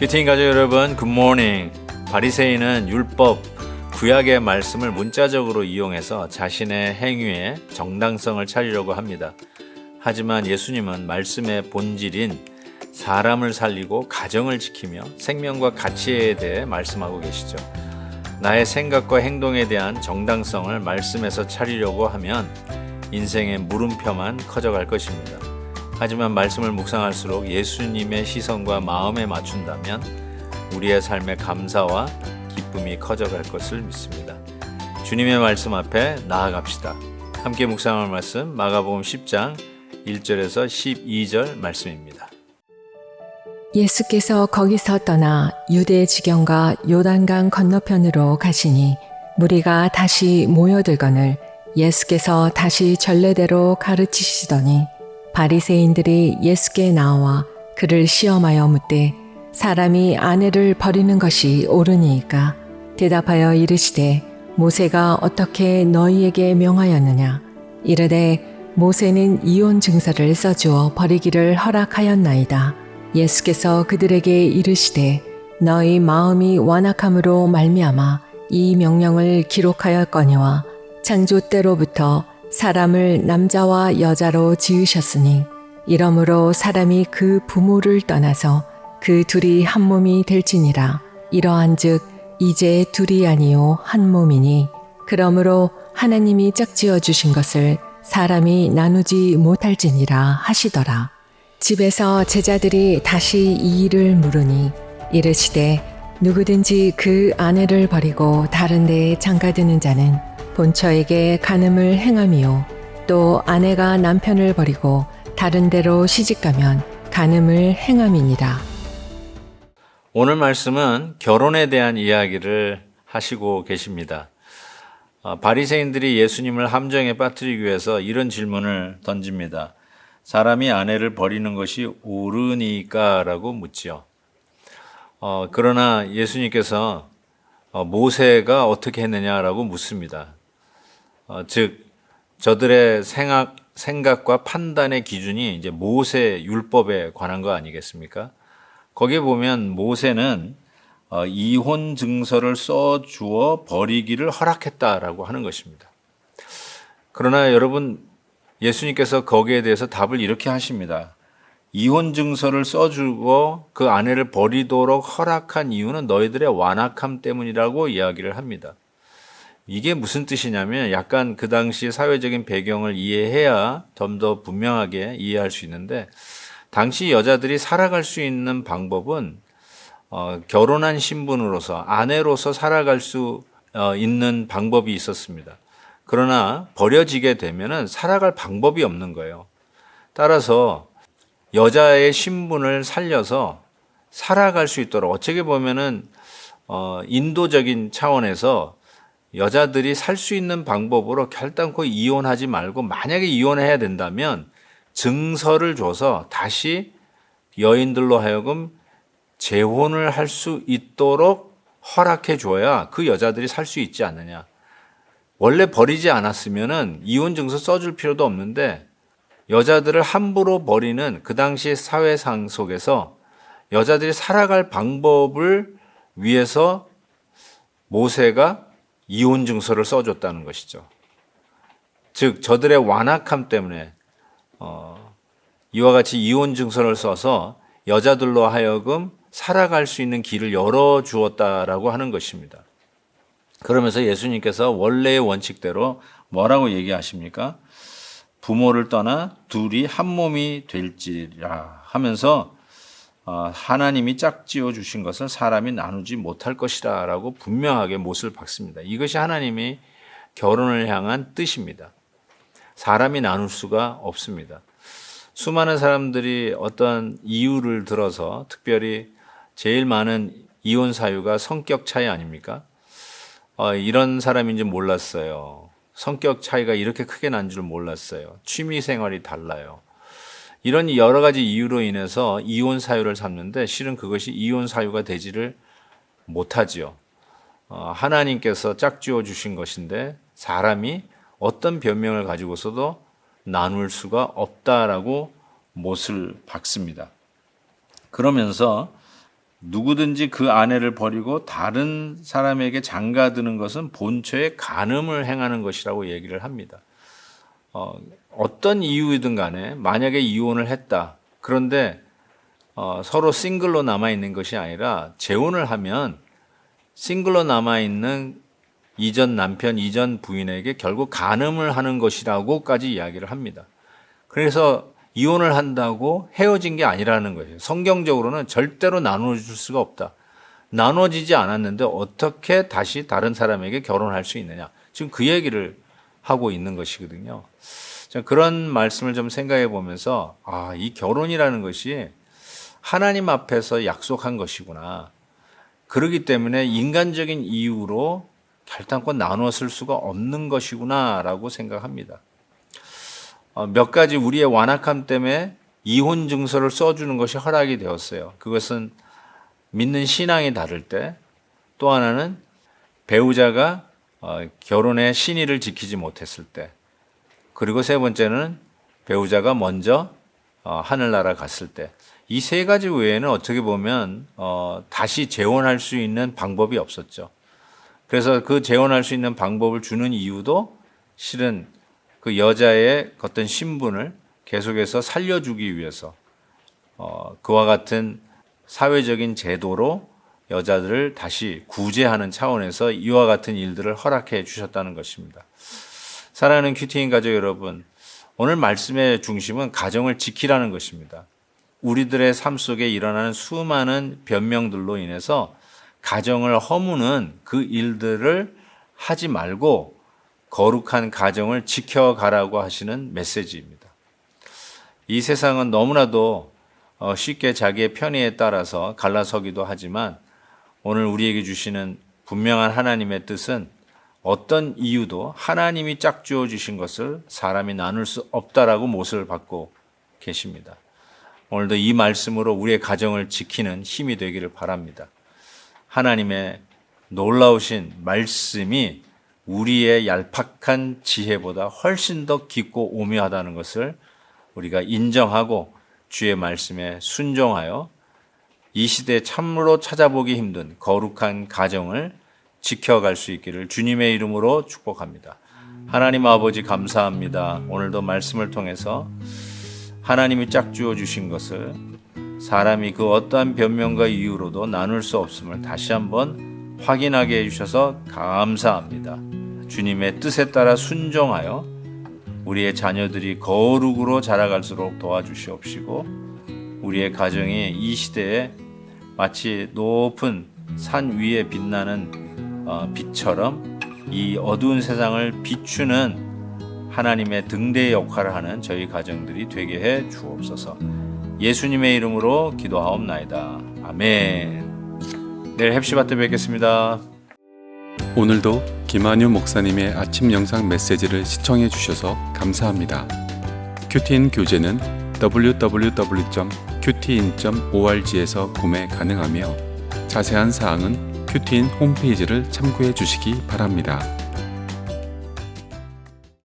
큐티인 가족 여러분, 굿모닝. 바리새인은 율법, 구약의 말씀을 문자적으로 이용해서 자신의 행위에 정당성을 찾으려고 합니다. 하지만 예수님은 말씀의 본질인 사람을 살리고 가정을 지키며 생명과 가치에 대해 말씀하고 계시죠. 나의 생각과 행동에 대한 정당성을 말씀에서 찾으려고 하면 인생의 물음표만 커져갈 것입니다. 하지만 말씀을 묵상할수록 예수님의 시선과 마음에 맞춘다면 우리의 삶의 감사와 기쁨이 커져갈 것을 믿습니다. 주님의 말씀 앞에 나아갑시다. 함께 묵상할 말씀 마가복음 10장 1절에서 12절 말씀입니다. 예수께서 거기서 떠나 유대 지경과 요단강 건너편으로 가시니 무리가 다시 모여들거늘 예수께서 다시 전례대로 가르치시더니 바리새인들이 예수께 나와 그를 시험하여 묻되 사람이 아내를 버리는 것이 옳으니이까? 대답하여 이르시되 모세가 어떻게 너희에게 명하였느냐? 이르되 모세는 이혼 증서를 써주어 버리기를 허락하였나이다. 예수께서 그들에게 이르시되 너희 마음이 완악함으로 말미암아 이 명령을 기록하였거니와 창조 때로부터 사람을 남자와 여자로 지으셨으니 이러므로 사람이 그 부모를 떠나서 그 둘이 한 몸이 될지니라. 이러한즉 이제 둘이 아니요 한 몸이니 그러므로 하나님이 짝지어 주신 것을 사람이 나누지 못할지니라 하시더라. 집에서 제자들이 다시 이 일을 물으니 이르시되 누구든지 그 아내를 버리고 다른 데에 장가드는 자는 본처에게 간음을 행함이요 또 아내가 남편을 버리고 다른 데로 시집가면 간음을 행함이니라. 오늘 말씀은 결혼에 대한 이야기를 하시고 계십니다. 바리새인들이 예수님을 함정에 빠뜨리기 위해서 이런 질문을 던집니다. 사람이 아내를 버리는 것이 옳으니까? 라고 묻지요. 그러나 예수님께서 모세가 어떻게 했느냐라고 묻습니다. 즉 저들의 생각과 판단의 기준이 이제 모세 율법에 관한 거 아니겠습니까? 거기에 보면 모세는 이혼 증서를 써주어 버리기를 허락했다라고 하는 것입니다. 그러나 여러분, 예수님께서 거기에 대해서 답을 이렇게 하십니다. 이혼 증서를 써주고 그 아내를 버리도록 허락한 이유는 너희들의 완악함 때문이라고 이야기를 합니다. 이게 무슨 뜻이냐면 약간 그 당시 사회적인 배경을 이해해야 좀 더 분명하게 이해할 수 있는데, 당시 여자들이 살아갈 수 있는 방법은 결혼한 신분으로서 아내로서 살아갈 수 있는 방법이 있었습니다. 그러나 버려지게 되면은 살아갈 방법이 없는 거예요. 따라서 여자의 신분을 살려서 살아갈 수 있도록 어떻게 보면은 인도적인 차원에서 여자들이 살 수 있는 방법으로 결단코 이혼하지 말고, 만약에 이혼해야 된다면 증서를 줘서 다시 여인들로 하여금 재혼을 할 수 있도록 허락해 줘야 그 여자들이 살 수 있지 않느냐. 원래 버리지 않았으면은 이혼 증서 써줄 필요도 없는데, 여자들을 함부로 버리는 그 당시 사회상 속에서 여자들이 살아갈 방법을 위해서 모세가 이혼 증서를 써줬다는 것이죠. 즉 저들의 완악함 때문에 이와 같이 이혼 증서를 써서 여자들로 하여금 살아갈 수 있는 길을 열어주었다라고 하는 것입니다. 그러면서 예수님께서 원래의 원칙대로 뭐라고 얘기하십니까? 부모를 떠나 둘이 한 몸이 될지라 하면서 하나님이 짝지어 주신 것을 사람이 나누지 못할 것이라 라고 분명하게 못을 박습니다. 이것이 하나님이 결혼을 향한 뜻입니다. 사람이 나눌 수가 없습니다. 수많은 사람들이 어떤 이유를 들어서, 특별히 제일 많은 이혼 사유가 성격 차이 아닙니까? 이런 사람인지 몰랐어요. 성격 차이가 이렇게 크게 난 줄 몰랐어요. 취미 생활이 달라요. 이런 여러 가지 이유로 인해서 이혼 사유를 삼는데 실은 그것이 이혼 사유가 되지를 못하지요. 하나님께서 짝지어 주신 것인데 사람이 어떤 변명을 가지고서도 나눌 수가 없다라고 못을 박습니다. 그러면서 누구든지 그 아내를 버리고 다른 사람에게 장가드는 것은 본처의 간음을 행하는 것이라고 얘기를 합니다. 어떤 이유이든 간에 만약에 이혼을 했다. 그런데 서로 싱글로 남아있는 것이 아니라 재혼을 하면 싱글로 남아있는 이전 남편, 이전 부인에게 결국 간음을 하는 것이라고까지 이야기를 합니다. 그래서 이혼을 한다고 헤어진 게 아니라는 거예요. 성경적으로는 절대로 나눠줄 수가 없다. 나눠지지 않았는데 어떻게 다시 다른 사람에게 결혼할 수 있느냐. 지금 그 얘기를 하고 있는 것이거든요. 그런 말씀을 좀 생각해 보면서 이 결혼이라는 것이 하나님 앞에서 약속한 것이구나. 그렇기 때문에 인간적인 이유로 결단권 나눴을 수가 없는 것이구나라고 생각합니다. 몇 가지 우리의 완악함 때문에 이혼 증서를 써주는 것이 허락이 되었어요. 그것은 믿는 신앙이 다를 때, 또 하나는 배우자가 결혼의 신의를 지키지 못했을 때, 그리고 세 번째는 배우자가 먼저 하늘나라 갔을 때, 이 세 가지 외에는 어떻게 보면 다시 재혼할 수 있는 방법이 없었죠. 그래서 그 재혼할 수 있는 방법을 주는 이유도 실은 그 여자의 어떤 신분을 계속해서 살려주기 위해서 그와 같은 사회적인 제도로 여자들을 다시 구제하는 차원에서 이와 같은 일들을 허락해 주셨다는 것입니다. 사랑하는 큐티인 가족 여러분, 오늘 말씀의 중심은 가정을 지키라는 것입니다. 우리들의 삶 속에 일어나는 수많은 변명들로 인해서 가정을 허무는 그 일들을 하지 말고 거룩한 가정을 지켜가라고 하시는 메시지입니다. 이 세상은 너무나도 쉽게 자기의 편의에 따라서 갈라서기도 하지만 오늘 우리에게 주시는 분명한 하나님의 뜻은 어떤 이유도 하나님이 짝지어 주신 것을 사람이 나눌 수 없다라고 못을 받고 계십니다. 오늘도 이 말씀으로 우리의 가정을 지키는 힘이 되기를 바랍니다. 하나님의 놀라우신 말씀이 우리의 얄팍한 지혜보다 훨씬 더 깊고 오묘하다는 것을 우리가 인정하고 주의 말씀에 순종하여 이 시대에 참으로 찾아보기 힘든 거룩한 가정을 지켜갈 수 있기를 주님의 이름으로 축복합니다. 하나님 아버지 감사합니다. 오늘도 말씀을 통해서 하나님이 짝지어 주신 것을 사람이 그 어떠한 변명과 이유로도 나눌 수 없음을 다시 한번 확인하게 해주셔서 감사합니다. 주님의 뜻에 따라 순종하여 우리의 자녀들이 거룩으로 자라갈수록 도와주시옵시고 우리의 가정이 이 시대에 마치 높은 산 위에 빛나는 빛처럼 이 어두운 세상을 비추는 하나님의 등대의 역할을 하는 저희 가정들이 되게 해 주옵소서. 예수님의 이름으로 기도하옵나이다. 아멘. 내일 heb시바 때 뵙겠습니다. 오늘도 김한유 목사님의 아침 영상 메시지를 시청해 주셔서 감사합니다. 큐티인 교재는 www.qtin.org에서 구매 가능하며 자세한 사항은 큐티인 홈페이지를 참고해 주시기 바랍니다.